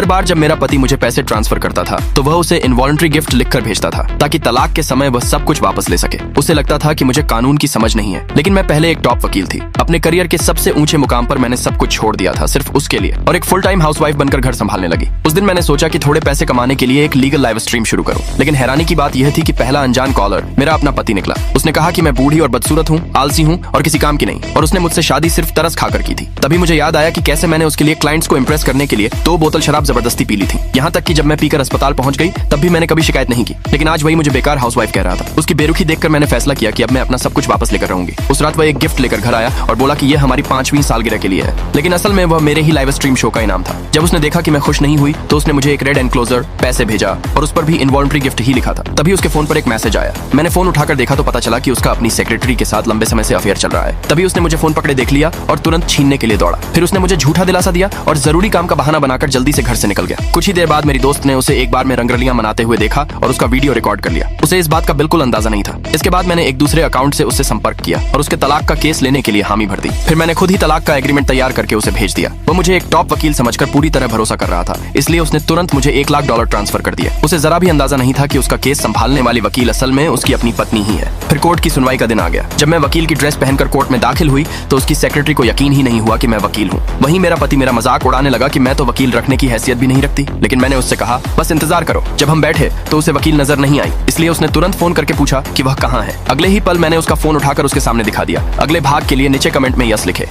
हर बार जब मेरा पति मुझे पैसे ट्रांसफर करता था तो वह उसे इनवॉलंटरी गिफ्ट लिखकर भेजता था ताकि तलाक के समय वह सब कुछ वापस ले सके। उसे लगता था कि मुझे कानून की समझ नहीं है, लेकिन मैं पहले एक टॉप वकील थी। अपने करियर के सबसे ऊंचे मुकाम पर मैंने सब कुछ छोड़ दिया था सिर्फ उसके लिए, और एक फुल टाइम हाउसवाइफ बनकर घर संभालने लगी। उस दिन मैंने सोचा कि थोड़े पैसे कमाने के लिए एक लीगल लाइव स्ट्रीम शुरू करूं। लेकिन हैरानी की बात यह थी कि पहला अनजान कॉलर मेरा अपना पति निकला। उसने कहा कि मैं बूढ़ी और बदसूरत हूँ, आलसी हूँ और किसी काम की नहीं, और उसने मुझसे शादी सिर्फ तरस खाकर की थी। तभी मुझे याद आया कि कैसे मैंने उसके लिए क्लाइंट्स को इंप्रेस करने के लिए 2 बोतल शराब जबरदस्ती पी ली थी। यहाँ तक कि जब मैं पीकर अस्पताल पहुंच गई तब भी मैंने कभी शिकायत नहीं की। लेकिन आज वही मुझे बेकार हाउसवाइफ कह रहा था। उसकी बेरुखी देखकर मैंने फैसला किया कि अब मैं अपना सब कुछ वापस लेकर रहूंगी। उस रात वह एक गिफ्ट लेकर घर आया और बोला कि यह हमारी 5वीं सालगिरह के लिए है, लेकिन असल में वह मेरे ही लाइव स्ट्रीम शो का इनाम था। जब उसने देखा कि मैं खुश नहीं हुई तो उसने मुझे एक रेड एनक्लोजर, पैसे भेजा और उस पर भी इनवॉलंटरी गिफ्ट ही लिखा था। तभी उसके फोन पर एक मैसेज आया। मैंने फोन उठाकर देखा तो पता चला कि उसका अपनी सेक्रेटरी के साथ लंबे समय से अफेयर चल रहा है। तभी उसने मुझे फोन पकड़े देख लिया और तुरंत छीनने के लिए दौड़ा। फिर उसने मुझे झूठा दिलासा दिया और जरूरी काम का बहाना बनाकर जल्दी से घर से निकल गया। कुछ ही देर बाद मेरी दोस्त ने उसे एक बार में रंगरलियां मनाते हुए देखा और उसका वीडियो रिकॉर्ड कर लिया। उसे इस बात का बिल्कुल अंदाजा नहीं था। इसके बाद मैंने एक दूसरे अकाउंट से उससे संपर्क किया और उसके तलाक का केस लेने के लिए हामी भर दी। फिर मैंने खुद ही तलाक का एग्रीमेंट तैयार करके उसे भेज दिया। वो मुझे एक टॉप वकील समझकर पूरी तरह भरोसा कर रहा था, इसलिए उसने तुरंत मुझे $1 लाख ट्रांसफर कर दिया। उसे जरा भी अंदाजा नहीं था कि उसका केस संभालने वाली वकील असल में उसकी अपनी पत्नी ही है। फिर कोर्ट की सुनवाई का दिन आ गया। जब मैं वकील की ड्रेस पहनकर कोर्ट में दाखिल हुई तो उसकी सेक्रेटरी को यकीन ही नहीं हुआ कि मैं वकील हूँ। वहीं मेरा पति मेरा मजाक उड़ाने लगा कि मैं तो वकील रखने की हैसियत भी नहीं रखती। लेकिन मैंने उससे कहा बस इंतजार करो। जब हम बैठे तो उसे वकील नजर नहीं आई, इसलिए उसने तुरंत फोन करके पूछा कि वह कहाँ है। अगले ही पल मैंने उसका फोन उठाकर उसके सामने दिखा दिया। अगले भाग के लिए नीचे कमेंट में यस लिखे।